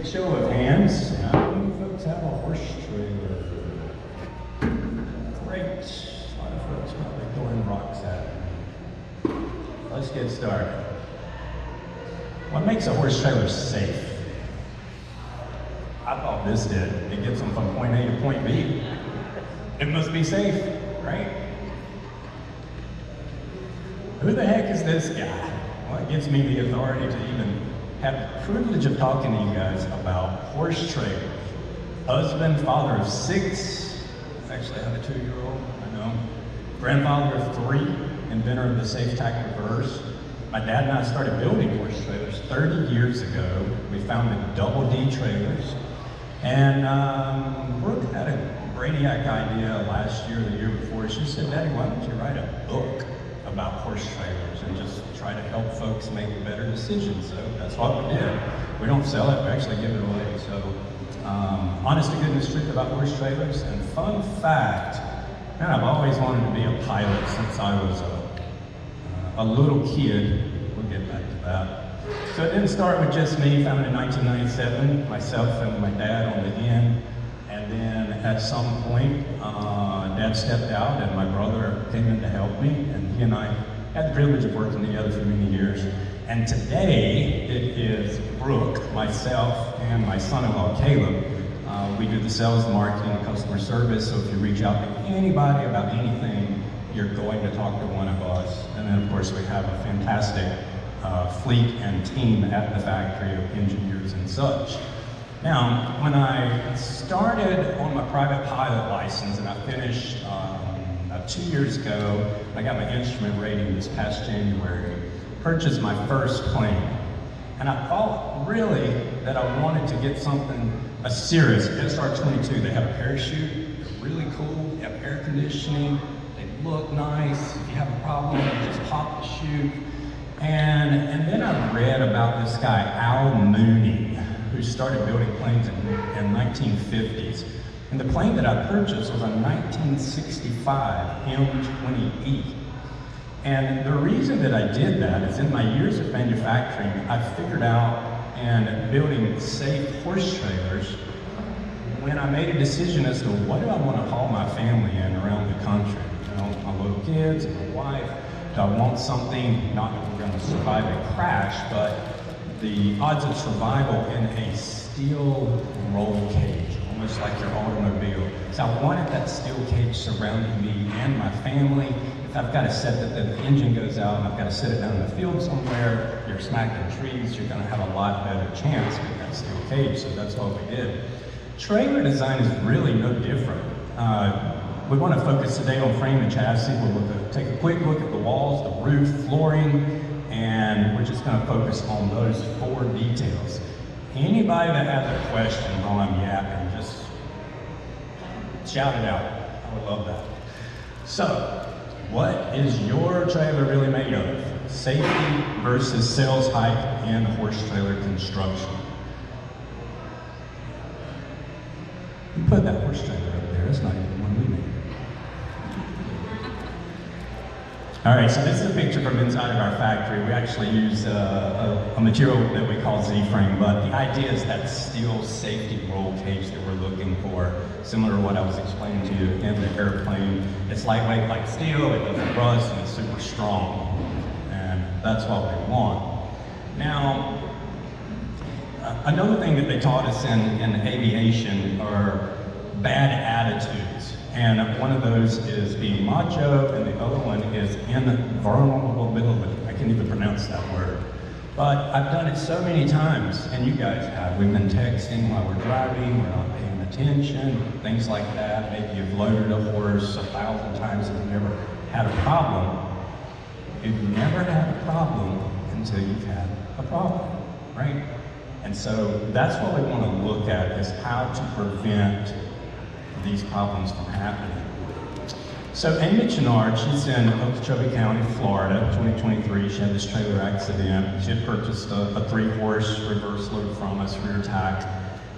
show of hands, how many folks have a horse trailer? Great. A lot of folks probably throwing rocks at me. Let's get started. What makes a horse trailer safe? I thought this did. It gets them from point A to point B. It must be safe, right? Who the heck is this guy? Well, it gives me the authority to even have the privilege of talking to you guys about horse trailers. Husband, father of 6, actually I have a 2-year-old, I know. Grandfather of 3, inventor of the safe tack reverse. My dad and I started building horse trailers 30 years ago. We founded Double D Trailers. And Brooke had a brainiac idea last year or the year before. She said, Daddy, why don't you write a book about horse trailers and just try to help folks make better decisions? So that's what we did. We don't sell it, we actually give it away. So honest to goodness truth about horse trailers. And fun fact, man, I've always wanted to be a pilot since I was a little kid. We'll get back to that. So it didn't start with just me, founded in 1997, myself and my dad on the end. And then at some point, Dad stepped out and my brother came in to help me, and he and I had the privilege of working together for many years. And today, it is Brooke, myself, and my son-in-law, Caleb. We do the sales, marketing, and customer service, so if you reach out to anybody about anything, you're going to talk to one of us. And then, of course, we have a fantastic fleet and team at the factory of engineers and such. Now, when I started on my private pilot license, and I finished about 2 years ago, I got my instrument rating this past January, purchased my first plane. And I thought really that I wanted to get something, a Cirrus SR-22. They have a parachute, they're really cool, they have air conditioning, they look nice. If you have a problem, you just pop the chute. And then I read about this guy, Al Mooney, who started building planes in 1950s. And the plane that I purchased was a 1965 M20E. And the reason that I did that is in my years of manufacturing, I figured out and building safe horse trailers, when I made a decision as to what do I want to haul my family in around the country. You know, my little kids and my wife. Do I want something, not that we're going to survive a crash, but the odds of survival in a steel roll cage, almost like your automobile. So I wanted that steel cage surrounding me and my family. If I've got to set that the engine goes out and I've got to set it down in the field somewhere, you're smacking trees, you're going to have a lot better chance with that steel cage, so that's what we did. Trailer design is really no different. We want to focus today on frame and chassis. We'll take a quick look at the walls, the roof, flooring, and we're just going to focus on those 4 details. Anybody that has a question while I'm yapping, just shout it out. I would love that. So, what is your trailer really made of? Safety versus sales hype in horse trailer construction. You put that horse trailer up there, it's not even one we made. All right, so this is a picture from inside of our factory. We actually use a material that we call Z-frame, but the idea is that steel safety roll cage that we're looking for, similar to what I was explaining to you in the airplane. It's lightweight like steel, it doesn't rust, and it's super strong. And that's what we want. Now, another thing that they taught us in aviation are bad attitudes. And one of those is being macho, and the other one is invulnerability. I can't even pronounce that word. But I've done it so many times, and you guys have. We've been texting while we're driving, we're not paying attention, things like that. Maybe you've loaded a horse 1,000 times and you've never had a problem. You've never had a problem until you've had a problem, right? And so that's what we want to look at, is how to prevent these problems from happening. So Amy Chenard, she's in Okeechobee County, Florida, 2023. She had this trailer accident. She had purchased a 3-horse reverse load from us, rear tack,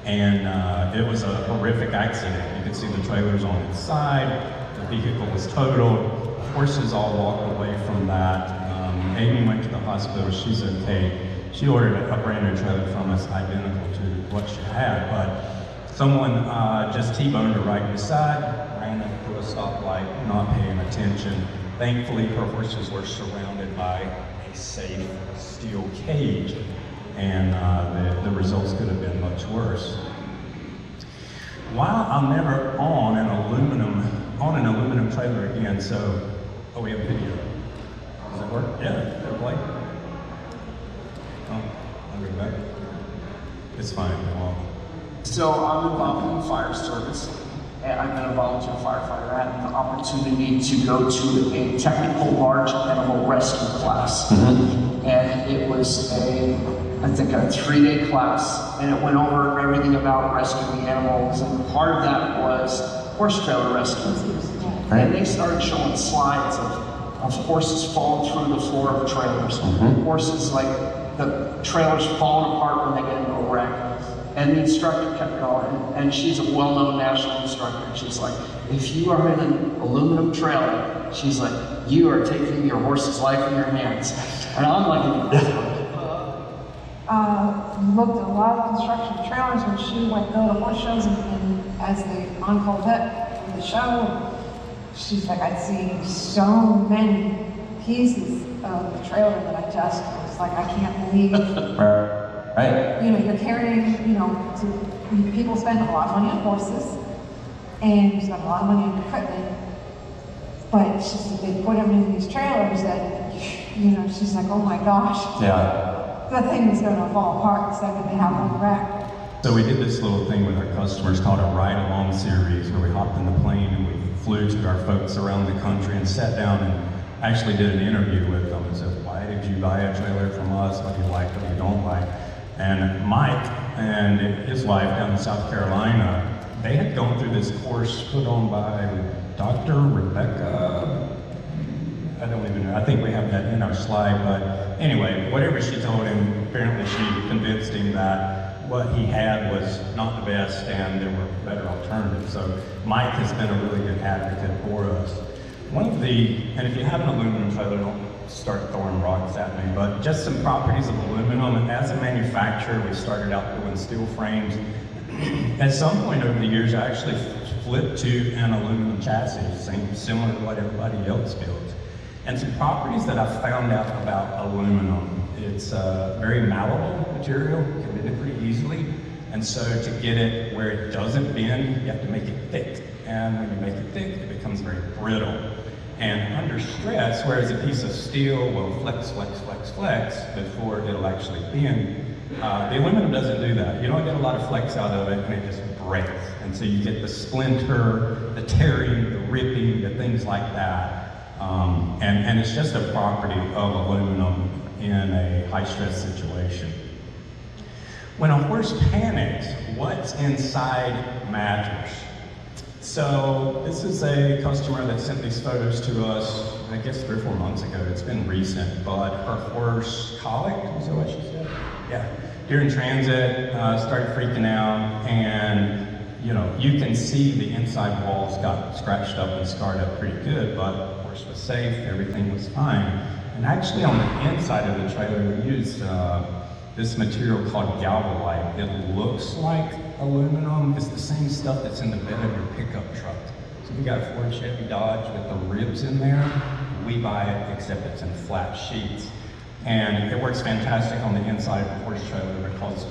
and it was a horrific accident. You could see the trailers on its side, the vehicle was totaled, horses all walked away from that. Amy went to the hospital, she's okay. she ordered a brand new trailer from us, identical to what she had, but someone just T-boned her right beside, ran into a stoplight, not paying attention. Thankfully, her horses were surrounded by a safe steel cage, and the results could have been much worse. While I'm never on an aluminum trailer again, so, oh, we have video. Does that work? Yeah, it'll play. Oh, I'll go back. It's fine. So I'm involved in the fire service, and I've been a volunteer firefighter. I had the opportunity to go to a technical large animal rescue class. And it was I think a 3-day class, and it went over everything about rescuing animals, and part of that was horse trailer rescue. And they started showing slides of horses falling through the floor of trailers. Horses, like the trailers falling apart when they get into a wreck. And the instructor kept going, and she's a well-known national instructor. And she's like, if you are in an aluminum trailer, she's like, you are taking your horse's life in your hands. And I'm like, looked at a lot of construction trailers when she went go to horse shows, and as the on-call vet for the show, she's like, I'd seen so many pieces of the trailer that I just was like, I can't believe. Right. You know, you're carrying, people spend a lot of money on horses, and you spend a lot of money on equipment, but she said they put them in these trailers that, she's like, oh my gosh. Yeah. The thing is going to fall apart the second they have one wreck. So we did this little thing with our customers called a ride-along series, where we hopped in the plane and we flew to our folks around the country and sat down and actually did an interview with them and said, why did you buy a trailer from us? What do you like, what do you don't like? And Mike and his wife down in South Carolina, they had gone through this course put on by Dr. Rebecca. I don't even know. I think we have that in our slide, but anyway, whatever she told him, apparently she convinced him that what he had was not the best and there were better alternatives. So Mike has been a really good advocate for us. And if you have an aluminum trailer, don't start throwing rocks at me, but just some properties of aluminum. As a manufacturer, we started out doing steel frames. At some point over the years, I actually flipped to an aluminum chassis, similar to what everybody else builds. And some properties that I found out about aluminum. It's a very malleable material, you can bend it pretty easily. And so to get it where it doesn't bend, you have to make it thick. And when you make it thick, it becomes very brittle. And under stress, whereas a piece of steel will flex, flex, flex, flex before it'll actually bend, the aluminum doesn't do that. You don't get a lot of flex out of it, and it just breaks. And so you get the splinter, the tearing, the ripping, the things like that. And it's just a property of aluminum in a high-stress situation. When a horse panics, what's inside matters. So this is a customer that sent these photos to us, I guess 3 or 4 months ago. It's been recent, but her horse colicked, is that what she said? Yeah. During transit, started freaking out, and you can see the inside walls got scratched up and scarred up pretty good, but the horse was safe, everything was fine. And actually on the inside of the trailer, we used this material called Galvalite. It looks like aluminum. It's the same stuff that's in the bed of your pickup truck. So we got a Ford Chevy Dodge with the ribs in there. We buy it, except it's in flat sheets. And it works fantastic on the inside of a horse trailer because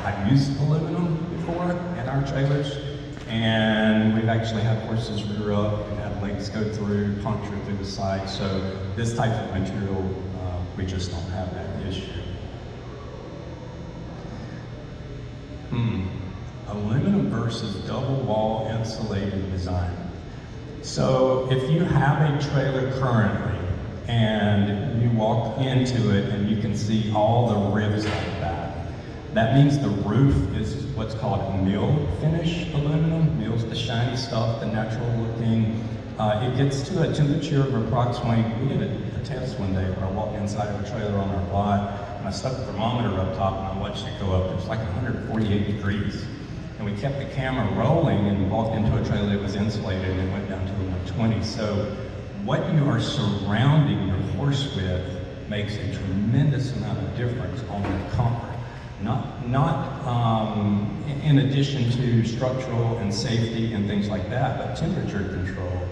I've used aluminum before in our trailers. And we've actually had horses rear up, we've had legs go through, puncture through the side. So this type of material, we just don't have that issue. Aluminum versus double wall insulated design. So if you have a trailer currently and you walk into it and you can see all the ribs like that, that means the roof is what's called mill finish aluminum. Mill's the shiny stuff, the natural looking. It gets to a temperature of approximately, we did a test one day where I walked inside of a trailer on our lot and I stuck a thermometer up top and I watched it go up. It was like 148 degrees. And we kept the camera rolling and walked into a trailer that was insulated and it went down to 120. So what you are surrounding your horse with makes a tremendous amount of difference on the comfort. Not in addition to structural and safety and things like that, but temperature control.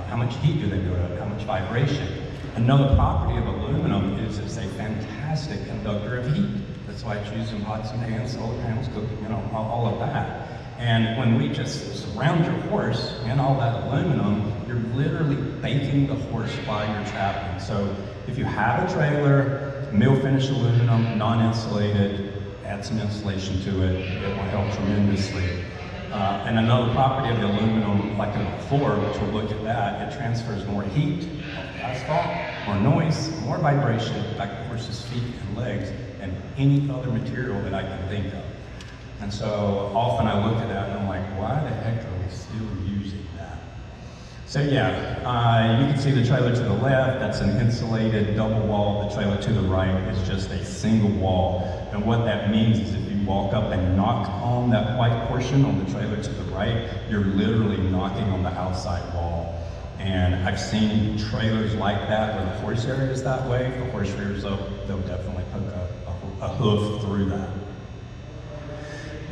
How much heat do they build up? How much vibration? Another property of aluminum is it's a fantastic conductor of heat. That's why I choose some pots and pans, solar panels, cooking, you know, all of that. And when we just surround your horse in all that aluminum, you're literally baking the horse while you're traveling. So if you have a trailer, mill finish aluminum, non-insulated, add some insulation to it, it will help tremendously. And another property of the aluminum, like in the floor, which we'll look at that, it transfers more heat off the asphalt, more noise, more vibration back to the horse's feet and legs, and any other material that I can think of. And so often I look at that and I'm like, why the heck are we still using that? So yeah, you can see the trailer to the left, that's an insulated double wall. The trailer to the right is just a single wall. And what that means is if you walk up and knock on that white portion on the trailer to the right, you're literally knocking on the outside wall. And I've seen trailers like that where the horse area is that way. If the horse rears up, they'll definitely hook a hoof through that.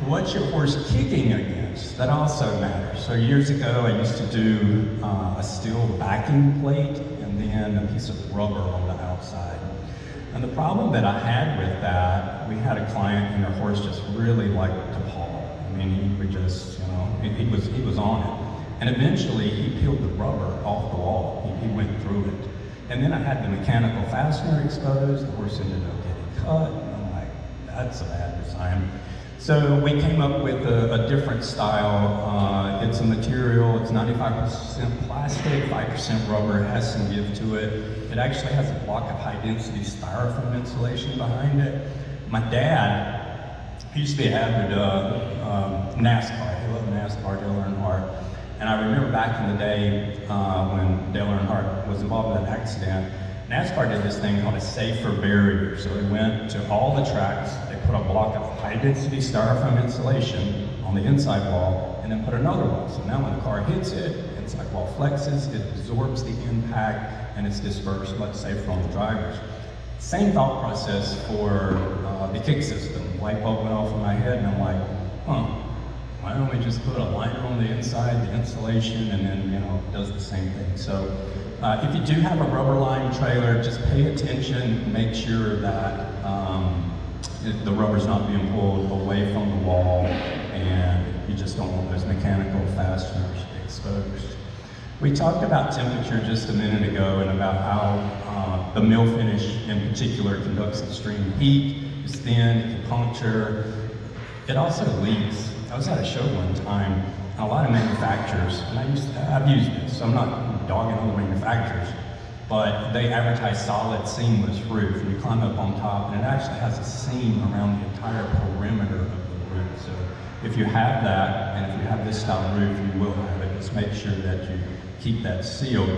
What's your horse kicking against? That also matters. So years ago, I used to do a steel backing plate and then a piece of rubber on the outside. And the problem that I had with that, we had a client and their horse just really liked to paw. I mean, he would just, you know, he was on it. And eventually, he peeled the rubber off the wall. He went through it. And then I had the mechanical fastener exposed. The horse ended up getting cut. And I'm like, that's a bad design. So we came up with a different style. It's a material, it's 95% plastic, 5% rubber, has some give to it. It actually has a block of high density styrofoam insulation behind it. My dad, he used to be an avid NASCAR, he loved NASCAR, Dale Earnhardt. And I remember back in the day when Dale Earnhardt was involved in an accident, NASCAR did this thing called a safer barrier. So they went to all the tracks, they put a block of high-density styrofoam insulation on the inside wall, and then put another wall. So now when the car hits it, the inside wall flexes, it absorbs the impact, and it's dispersed much safer on the drivers. Same thought process for the kick system. Light bulb went off in my head, and I'm like, why don't we just put a liner on the inside, the insulation, and then, you know, it does the same thing. So if you do have a rubber lined trailer, just pay attention, make sure that the rubber's not being pulled away from the wall, and you just don't want those mechanical fasteners exposed. We talked about temperature just a minute ago and about how the mill finish in particular conducts extreme heat. It's thin, it can puncture. It also leaks. I was at a show one time, and a lot of manufacturers, and I've used this, so I'm not dogging other manufacturers, but they advertise solid seamless roof, and you climb up on top, and it actually has a seam around the entire perimeter of the roof. So if you have that, and if you have this style roof, you will have it. Just make sure that you keep that sealed.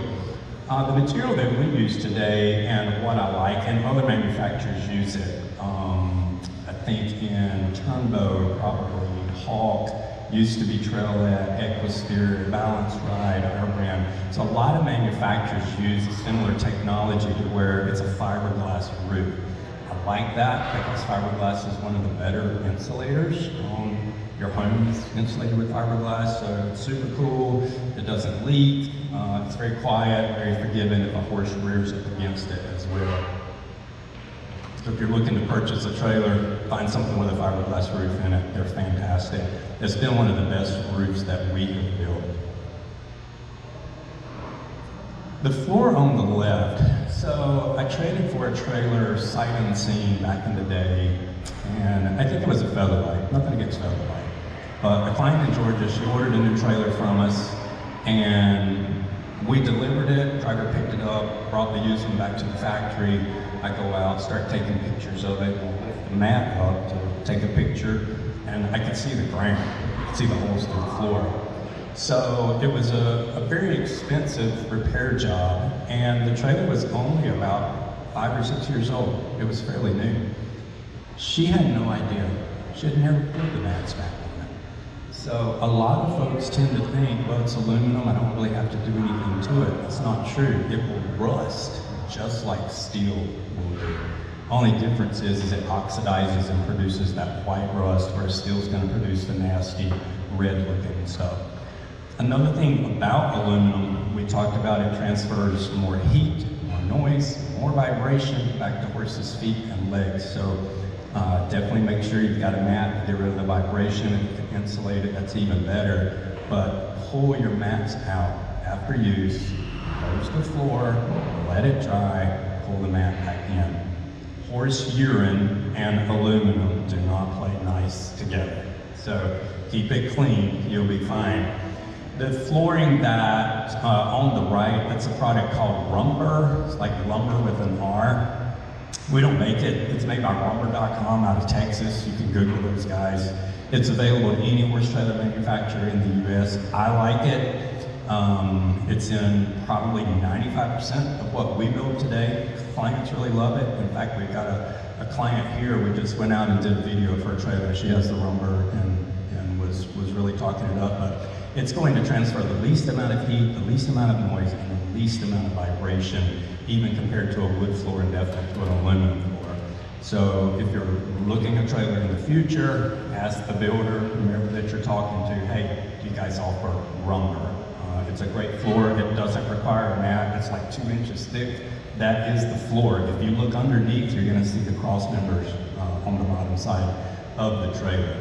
The material that we use today, and what I like, and other manufacturers use it, I think in Turnbow, probably Hawk, used to be Trailhead, Equisphere, Balance Ride, our brand. So a lot of manufacturers use a similar technology to where it's a fiberglass roof. I like that because fiberglass is one of the better insulators. Your home is insulated with fiberglass, so it's super cool. It doesn't leak. It's very quiet, very forgiving if a horse rears up against it as well. So if you're looking to purchase a trailer, find something with a fiberglass roof in it. They're fantastic. It's been one of the best roofs that we have built. The floor on the left. So I traded for a trailer sight unseen back in the day, and I think it was a Featherlight. Nothing against Featherlight. But a client in Georgia, she ordered a new trailer from us, and we delivered it. Driver picked it up, brought the used one back to the factory. I go out, start taking pictures of it, lift the mat up to take a picture, and I could see the ground, I could see the holes through the floor. So it was a very expensive repair job, and the trailer was only about 5 or 6 years old. It was fairly new. She had no idea. She had never put the mats back on it. So a lot of folks tend to think, well, it's aluminum, I don't really have to do anything to it. That's not true. It will rust just like steel will do. Only difference is it oxidizes and produces that white rust, where steel's going to produce the nasty red looking stuff. Another thing about aluminum, we talked about it transfers more heat, more noise, more vibration back to horses' feet and legs. So definitely make sure you've got a mat to get rid of the vibration. If you can insulate it, that's even better. But pull your mats out after use, close the floor, let it dry, pull the mat back in. Horse urine and aluminum do not play nice together. So keep it clean, you'll be fine. The flooring that on the right, that's a product called Rumber. It's like lumber with an R. We don't make it. It's made by rumber.com out of Texas. You can Google those guys. It's available in any horse trailer manufacturer in the US. I like it. It's in probably 95% of what we build today. Clients really love it. In fact, we've got a client here. We just went out and did a video for a trailer. She has the Rumber and was really talking it up. But it's going to transfer the least amount of heat, the least amount of noise, and the least amount of vibration, even compared to a wood floor and definitely to an aluminum floor. So if you're looking at a trailer in the future, ask the builder, whoever that you're talking to, hey, do you guys offer Rumber? It's a great floor. It doesn't require a mat. It's like 2 inches thick. That is the floor. If you look underneath, you're going to see the cross members on the bottom side of the trailer.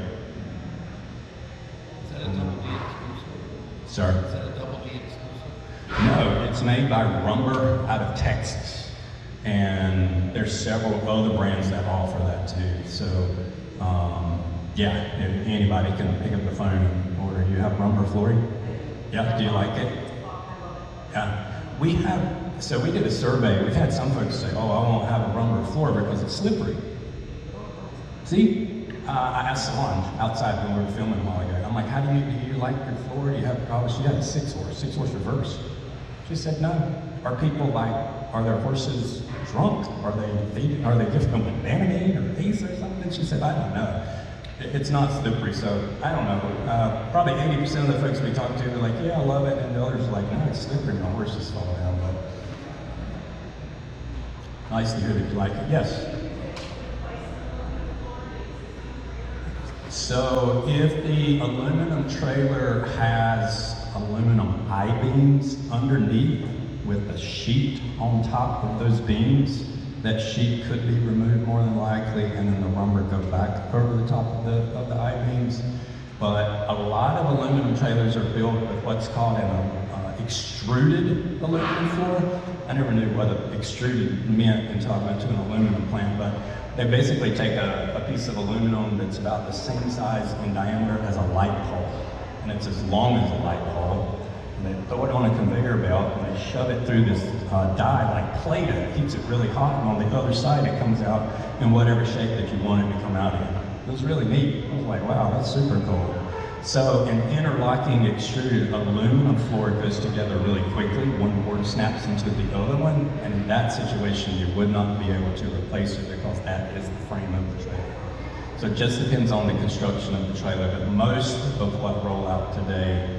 Is that a double D exclusive? Sir? Is that a double D exclusive? No, it's made by Rumber out of Texas. And there's several other brands that offer that too. So, yeah, if anybody can pick up the phone and order. You have Rumber flooring? Yeah, do you like it? Yeah. We did a survey. We've had some folks say, oh, I won't have a Rumber floor because it's slippery. See, I asked Salon outside when we were filming a while ago. I'm like, do you like your floor? Do you have problems? She had a 6-horse reverse. She said, no. Are their horses drunk? Are they giving them Banamine or Heath or something? She said, I don't know. It's not slippery, so I don't know. Probably 80% of the folks we talk to are like, yeah, I love it, and the others are like, no, it's slippery, my horses fall down. But nice to hear that you like it. Yes? So if the aluminum trailer has aluminum I-beams underneath with a sheet on top of those beams, that sheet could be removed more than likely, and then the Rumber goes back over the top of the I-beams. But a lot of aluminum trailers are built with what's called an extruded aluminum floor. I never knew what extruded meant until I went to an aluminum plant, but they basically take a piece of aluminum that's about the same size in diameter as a light pole, and it's as long as a light pole. And they throw it on a conveyor belt and they shove it through this die like Play-Doh. It keeps it really hot, and on the other side it comes out in whatever shape that you want it to come out in. It was really neat. I was like, wow, that's super cool. So an interlocking extruded aluminum floor goes together really quickly. One board snaps into the other one, and in that situation you would not be able to replace it because that is the frame of the trailer. So it just depends on the construction of the trailer, but most of what roll out today,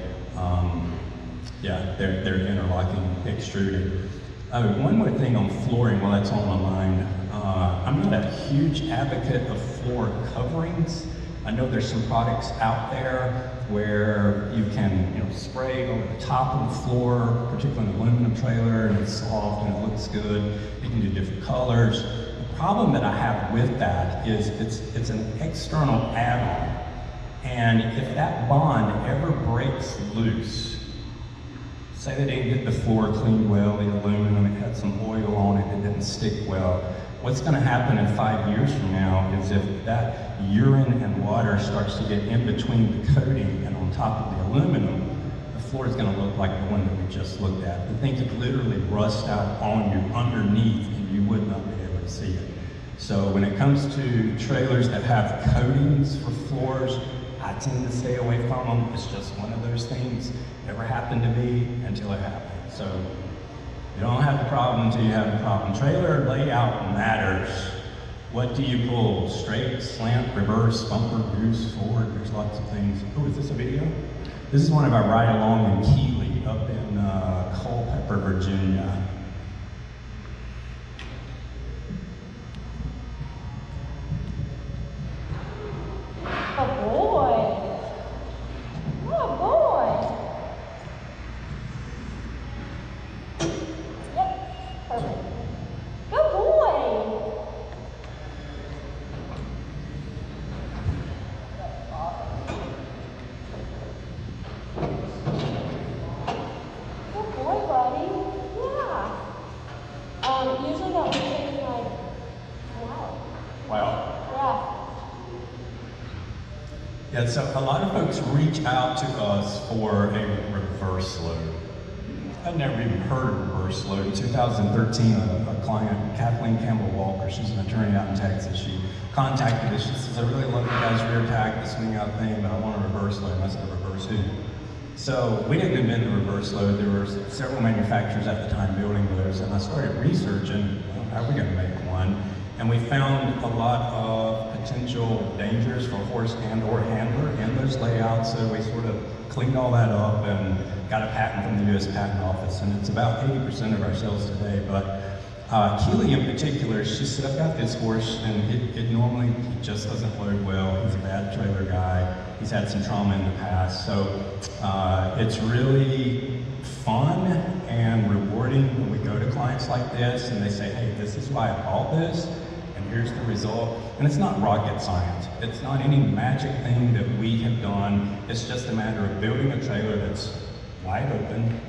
yeah, they're interlocking extruded. One more thing on flooring while that's on my mind. I'm not a huge advocate of floor coverings. I know there's some products out there where you can spray over the top of the floor, particularly an aluminum trailer, and it's soft and it looks good. You can do different colors. The problem that I have with that is it's an external add-on. And if that bond ever breaks loose, say they didn't get the floor cleaned well, the aluminum, it had some oil on it, it didn't stick well. What's going to happen in 5 years from now is if that urine and water starts to get in between the coating and on top of the aluminum, the floor is going to look like the one that we just looked at. The thing could literally rust out on you underneath and you would not be able to see it. So when it comes to trailers that have coatings for floors, I tend to stay away from them. It's just one of those things. Never happened to me until it happened. So you don't have the problem until you have the problem. Trailer layout matters. What do you pull? Straight, slant, reverse, bumper, goose, forward? There's lots of things. Oh, is this a video? This is one of our ride-along in Keeley up in Culpeper, Virginia. Yeah, so a lot of folks reach out to us for a reverse load. I'd never even heard of reverse load. In 2013, a client, Kathleen Campbell Walker, she's an attorney out in Texas, she contacted us. She says, I really love you guys' rear tack, the swing out thing, but I want a reverse load. And I said, reverse who? So we didn't invent the reverse load. There were several manufacturers at the time building those, and I started researching, well, how are we going to make one? And we found a lot of potential dangers for horse and or handler in those layouts, so we sort of cleaned all that up and got a patent from the US Patent Office, and it's about 80% of our sales today. But Keely in particular, she said, I've got this horse, and it normally just doesn't load well. He's a bad trailer guy. He's had some trauma in the past. So it's really fun and rewarding when we go to clients like this and they say, hey, this is why I bought this, and here's the result. And it's not rocket science. It's not any magic thing that we have done. It's just a matter of building a trailer that's wide open,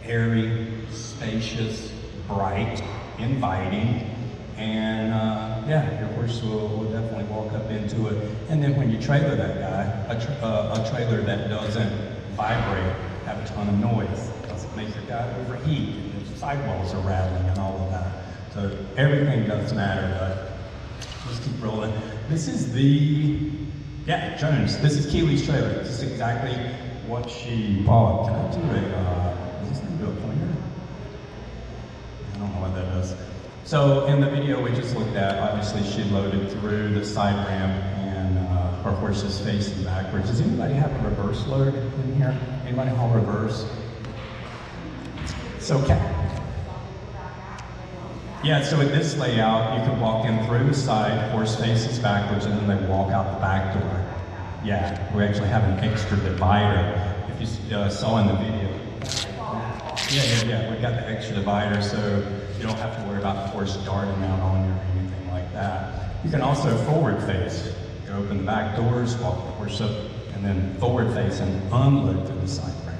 airy, spacious, bright, inviting, and yeah, your horse will definitely walk up into it. And then when you trailer that guy, a trailer that doesn't vibrate, have a ton of noise, doesn't make your guy overheat, and the sidewalls are rattling and all of that. So everything does matter, but let's keep rolling. This is Jones, this is Keely's trailer. This is exactly what she bought. Can I do is this thing do a pointer? I don't know what that does. So in the video we just looked at, obviously she loaded through the side ramp and her horse is facing backwards. Does anybody have a reverse load in here? Anybody haul reverse? So yeah, so with this layout, you can walk in through the side, horse faces backwards, and then they walk out the back door. Yeah, we actually have an extra divider. If you saw in the video. Yeah, we got the extra divider, so you don't have to worry about the horse darting out on you or anything like that. You can also forward face. You can open the back doors, walk the horse up, and then forward face and unload through the side ramp.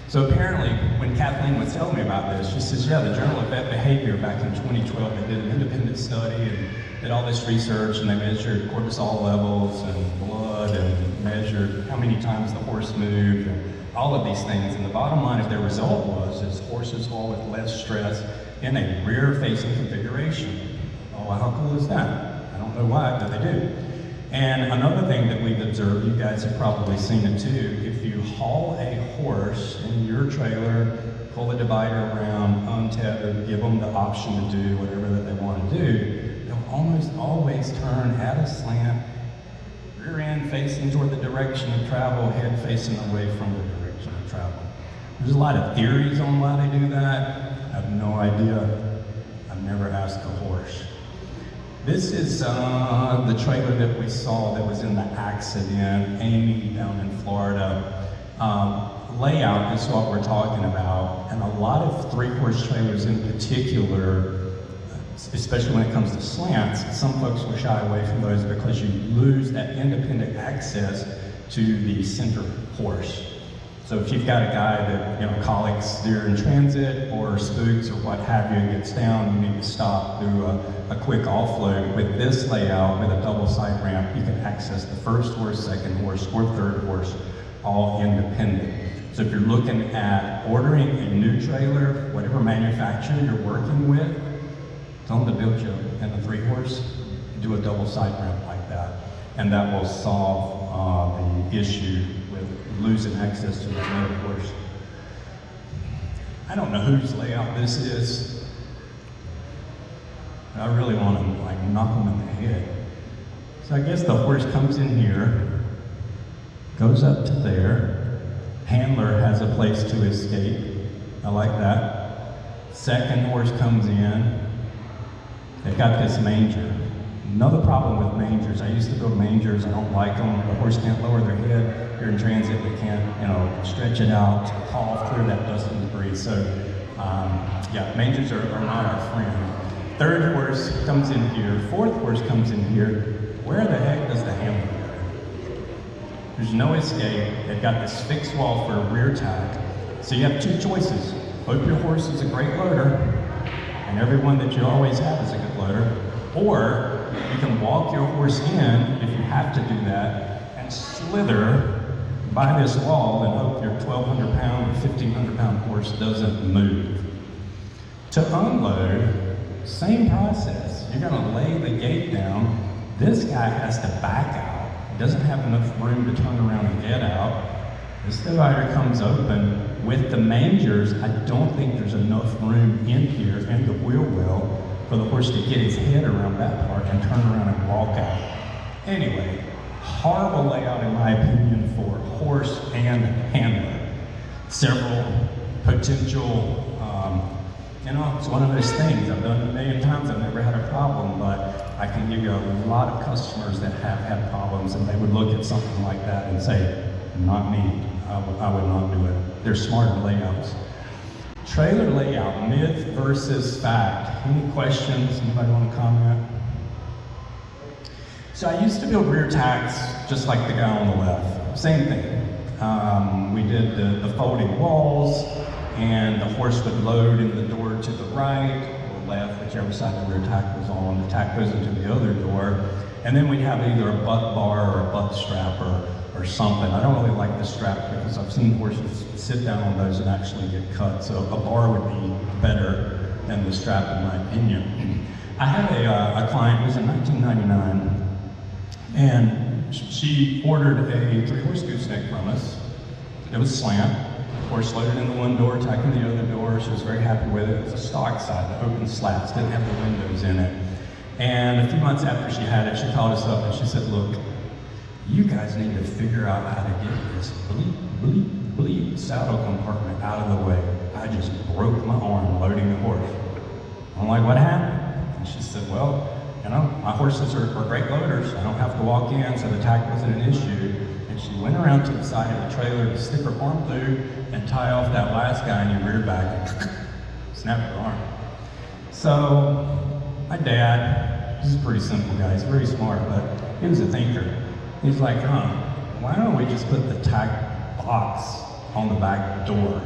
So apparently, when Kathleen was telling me about this, she says, yeah, the Journal of Vet Behavior back in 2012, they did an independent study and did all this research, and they measured cortisol levels and blood and measured how many times the horse moved and all of these things. And the bottom line of their result was horses haul with less stress in a rear-facing configuration. Oh, well, how cool is that? I don't know why, but they do. And another thing that we've observed, you guys have probably seen it too, if you haul a horse in your trailer, pull the divider around, untether, give them the option to do whatever that they want to do, they'll almost always turn at a slant, rear end facing toward the direction of travel, head facing away from the direction of travel. There's a lot of theories on why they do that. I have no idea. I've never asked a horse. This is the trailer that we saw that was in the accident, Amy down in Florida. Layout is what we're talking about, and a lot of three-horse trailers in particular, especially when it comes to slants, some folks will shy away from those because you lose that independent access to the center horse. So if you've got a guy that colics during transit or spooks or what have you and gets down, you need to stop, do a quick offload. With this layout, with a double side ramp, you can access the first horse, second horse, or third horse, all independent. So if you're looking at ordering a new trailer, whatever manufacturer you're working with, tell them to build you in a 3-horse, do a double side ramp like that. And that will solve the issue with losing access to that other horse. I don't know whose layout this is, but I really want to knock them in the head. So I guess the horse comes in here, goes up to there, handler has a place to escape. I like that. Second horse comes in. They've got this manger. Another problem with mangers, I used to go to mangers, I don't like them. The horse can't lower their head. You're in transit, they can't, stretch it out, haul through that dust and debris. So, yeah, mangers are not our friend. Third horse comes in here. Fourth horse comes in here. Where the heck does the handler go? There's no escape. They've got this fixed wall for a rear tack. So you have two choices. Hope your horse is a great loader, and everyone that you always have is a good loader, or you can walk your horse in if you have to do that and slither by this wall and hope your 1,200 pound or 1,500 pound horse doesn't move. To unload, same process. You're gonna lay the gate down. This guy has to back out. He doesn't have enough room to turn around and get out. This divider comes open. With the mangers, I don't think there's enough room in here in the wheel well for the horse to get his head around that part and turn around and walk out. Anyway, horrible layout in my opinion for horse and handler. Several potential, it's one of those things. I've done it a million times, I've never had a problem, but I can give you a lot of customers that have had problems and they would look at something like that and say, not me, I would not do it. They're smarter layouts. Trailer layout, myth versus fact. Any questions? Anybody want to comment? So I used to build rear tacks just like the guy on the left. Same thing. We did the folding walls, and the horse would load in the door to the right or left, whichever side the rear tack was on. The tack goes into the other door, and then we'd have either a butt bar or a butt strap or something. I don't really like the strap because I've seen horses sit down on those and actually get cut. So a bar would be better than the strap in my opinion. I had a client, it was in 1999, and she ordered a 3-horse gooseneck from us. It was slant. Horse loaded in the one door, tack in the other door. She was very happy with it. It was a stock side, the open slats, didn't have the windows in it. And a few months after she had it, she called us up and she said, look, you guys need to figure out how to get this bleep saddle compartment out of the way. I just broke my arm loading the horse. I'm like, what happened? And she said, well, my horses are great loaders. I don't have to walk in, so the tack wasn't an issue. And she went around to the side of the trailer to stick her arm through and tie off that last guy in your rear back and snap her arm. So my dad, this is a pretty simple guy, he's very smart, but he was a thinker. He's like, why don't we just put the tack box on the back door?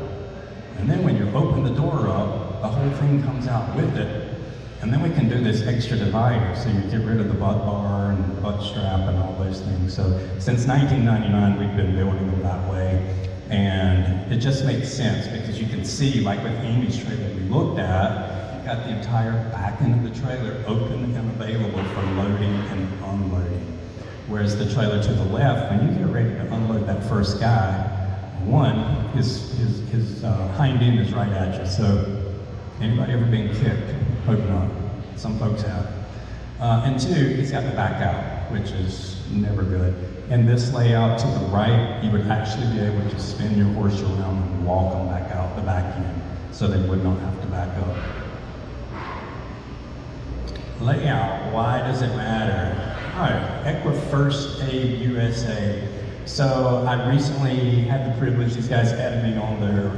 And then when you open the door up, the whole thing comes out with it. And then we can do this extra divider, so you get rid of the butt bar and the butt strap and all those things. So since 1999, we've been building them that way. And it just makes sense because you can see, like with Amy's trailer we looked at, you've got the entire back end of the trailer open and available for loading and unloading. Whereas the trailer to the left, when you get ready to unload that first guy, one, his hind end is right at you. So anybody ever been kicked? Hope not. Some folks have. And two, he's got the back out, which is never good. And this layout to the right, you would actually be able to spin your horse around and walk them back out the back end, so they would not have to back up. Layout, why does it matter? All right, Equa First Aid USA. So I recently had the privilege, these guys added me on their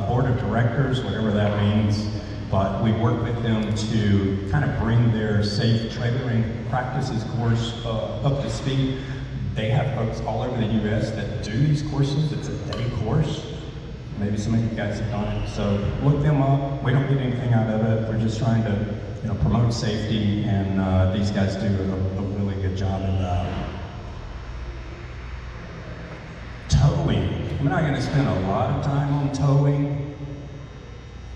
board of directors, whatever that means, but we work with them to kind of bring their safe trailering practices course up to speed. They have folks all over the US that do these courses. It's a day course. Maybe some of you guys have done it. So look them up. We don't get anything out of it. We're just trying to promote safety, and these guys do a really good job in that. Towing. We're not going to spend a lot of time on towing.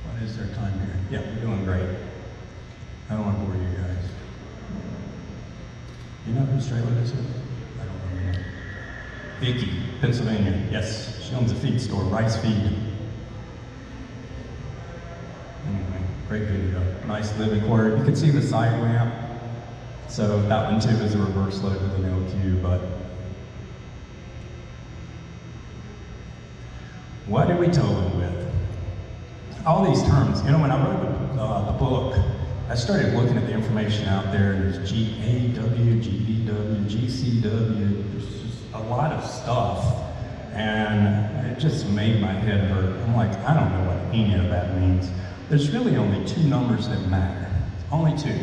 What is their time here? Yeah, we're doing great. I don't want to bore you guys. You know whose trailer this is? I don't remember. Vicky, Pennsylvania. Yes, she owns a feed store, Rice Feed. Anyway, great video. Nice living quarter. You can see the side ramp. So that one too is a reverse load with an LQ, but what did we tow them with? All these terms, when I wrote the book, I started looking at the information out there, and there's GAW, GVW, GCW, there's just a lot of stuff, and it just made my head hurt. I'm like, I don't know what any of that means. There's really only two numbers that matter, only two.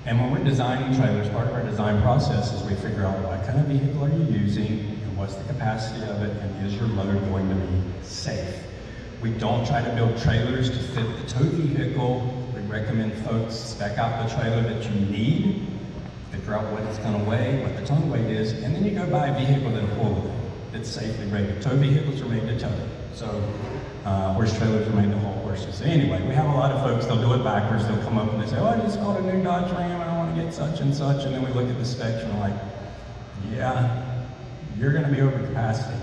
And when we're designing trailers, part of our design process is we figure out what kind of vehicle are you using, and what's the capacity of it, and is your load going to be safe? We don't try to build trailers to fit the tow vehicle. We recommend folks spec out the trailer that you need. If figure out what it's gonna weigh, what the tongue weight is, and then you go buy a vehicle that'll pull it. That's safely rated. Tow vehicles are made to tow. So horse trailers are made to haul horses. So anyway, we have a lot of folks, they'll do it backwards. They'll come up and they say, oh, I just bought a new Dodge Ram and I want to get such and such. And then we look at the specs and we're like, yeah, you're going to be over capacity.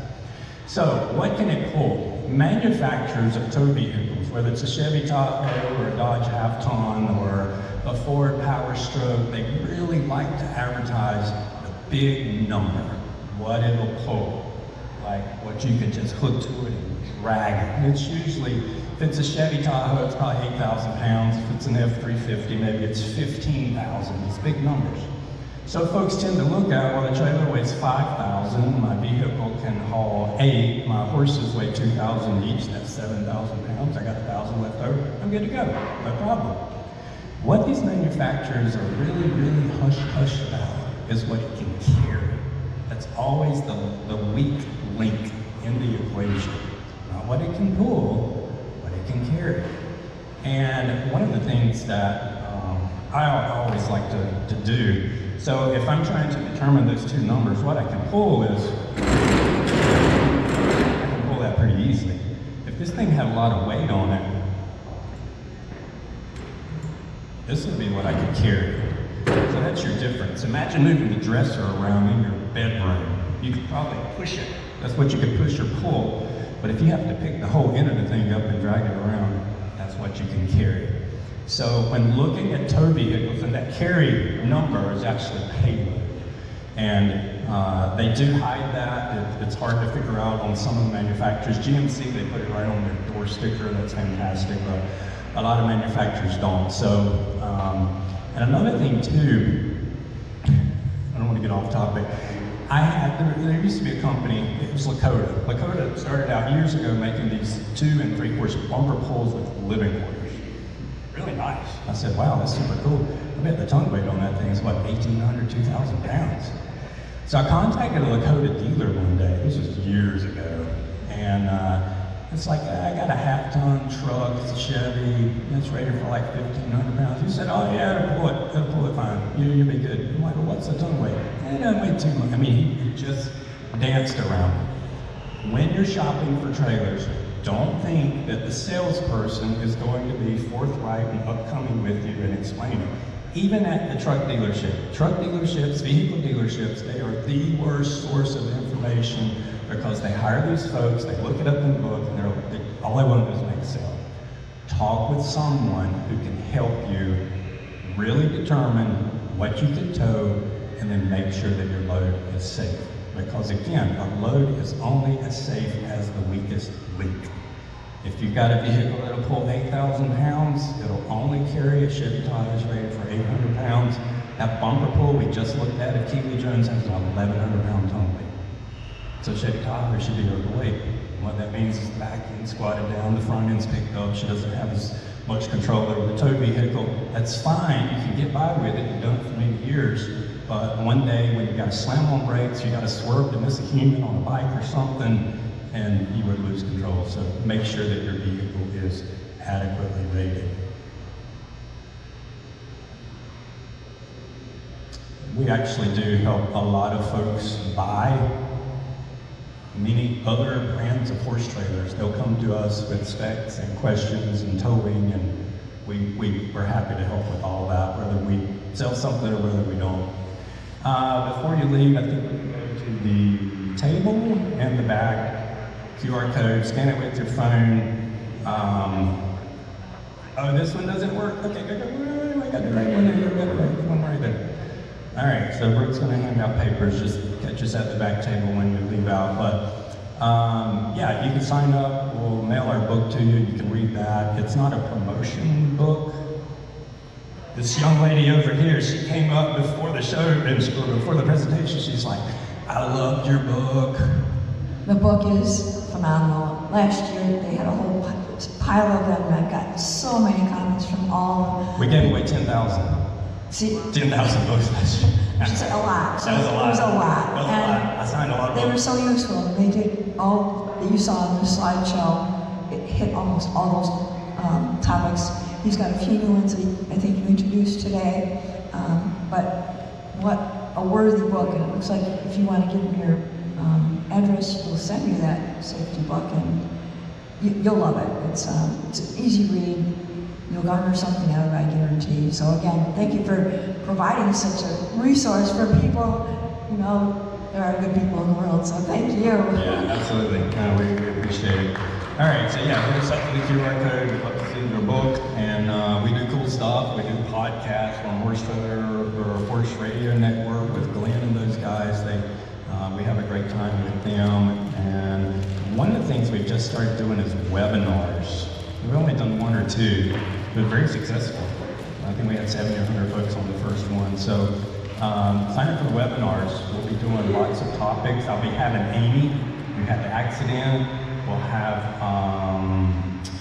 So what can it pull? Manufacturers of tow vehicles, whether it's a Chevy Tahoe or a Dodge Half-Ton or a Ford Power Stroke, they really like to advertise the big number, what it'll pull, like what you could just hook to it and drag it. And it's usually, if it's a Chevy Tahoe, it's probably 8,000 pounds. If it's an F350, maybe it's 15,000, these big numbers. So folks tend to look at, well, the trailer weighs 5,000, my vehicle can haul 8, my horses weigh 2,000 each, that's 7,000 pounds, I got 1,000 left over, I'm good to go, no problem. What these manufacturers are really, really hush-hush about is what it can carry. That's always the weak link in the equation. Not what it can pull, what it can carry. And one of the things that I always like to do, so if I'm trying to determine those two numbers, what I can pull is, I can pull that pretty easily. If this thing had a lot of weight on it, this would be what I could carry. So that's your difference. Imagine moving the dresser around in your bedroom. You could probably push it. That's what you could push or pull. But if you have to pick the whole end of the thing up and drag it around, that's what you can carry. So when looking at tow vehicles, and that carry number is actually payload. And they do hide that. It's hard to figure out on some of the manufacturers. GMC, they put it right on their door sticker. That's fantastic. But a lot of manufacturers don't. So, and another thing too, I don't want to get off topic. There used to be a company, it was Lakota. Lakota started out years ago making these 2 and 3-horse bumper pulls with living quarters. Really nice. I said, wow, that's super cool. I bet the tongue weight on that thing is what, 1,800, 2,000 pounds. So I contacted a Lakota dealer one day, this was years ago, and it's like, I got a half-ton truck, it's a Chevy, it's rated for like 1,500 pounds. He said, oh yeah, it'll pull it fine, you'll be good. I'm like, well, what's the tongue weight? It doesn't weigh too much. I mean, he just danced around it. When you're shopping for trailers, don't think that the salesperson is going to be forthright and upcoming with you and explaining. Even at the truck dealerships, vehicle dealerships, they are the worst source of information because they hire these folks, they look it up in the book, and all they want to do is make a sale. Talk with someone who can help you really determine what you can tow and then make sure that your load is safe. Because again, a load is only as safe as the weakest link. If you've got a vehicle that'll pull 8,000 pounds, it'll only carry a Chevy Tahoe is rated for 800 pounds. That bumper pull we just looked at Keely Jones has an 1,100 pound tongue weight. So Chevy Tahoe should be overweight. What that means is the back end squatted down, the front end's picked up, she doesn't have as much control over the tow vehicle. That's fine, you can get by with it, you've done it for many years, but one day when you gotta slam on brakes, you gotta swerve to miss a human on a bike or something, and you would lose control. So make sure that your vehicle is adequately rated. We actually do help a lot of folks buy many other brands of horse trailers. They'll come to us with specs and questions and towing, and we're happy to help with all that, whether we sell something or whether we don't. Before you leave, I think we can go to the table and the back. QR code, scan it with your phone. Oh, this one doesn't work? Okay, go. I got the right one there, got the right one right there. All right, so Brooke's gonna hand out papers, just catch us at the back table when you leave out. But yeah, you can sign up, we'll mail our book to you, you can read that. It's not a promotion book. This young lady over here, she came up before the show, and before the presentation, she's like, I loved your book. The book is phenomenal. Last year, they had a whole pile of them, and I've gotten so many comments from all of them. We gave away 10,000. See, 10,000 books last year. it's a lot. That was a lot. It was a lot. That was a lot. I signed a lot of They were books. so useful. They did all that you saw on the slideshow. It hit almost all those topics. He's got a few new ones that I think you introduced today. But what a worthy book, and it looks like if you want to give them your address, we'll send you that safety book, and you'll love it. It's an easy read. You'll garner something out of it, I guarantee. So again, thank you for providing such a resource for people. You know, there are good people in the world, so thank you. Yeah, absolutely. We appreciate it. All right, so yeah, hit us up for the QR code. We'd love to see your book, and we do cool stuff. We do podcasts on Horse Trailer or Horse Radio Network with Glenn and those guys. We have a great time with them, and one of the things we've just started doing is webinars. We've only done one or two, but very successful. I think we had 70 or 100 folks on the first one. So sign up for the webinars. We'll be doing lots of topics. I'll be having Amy, who had the accident. We'll have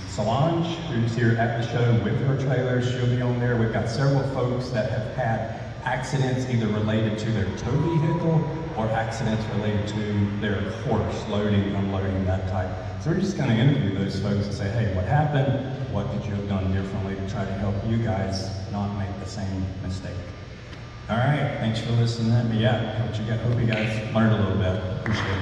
Solange, who's here at the show with her trailer. She'll be on there. We've got several folks that have had accidents either related to their tow vehicle or accidents related to their horse, loading, unloading, that type. So we're just going to interview those folks and say, hey, what happened? What could you have done differently to try to help you guys not make the same mistake? All right, thanks for listening to me. Yeah, hope you guys learned a little bit. Appreciate it.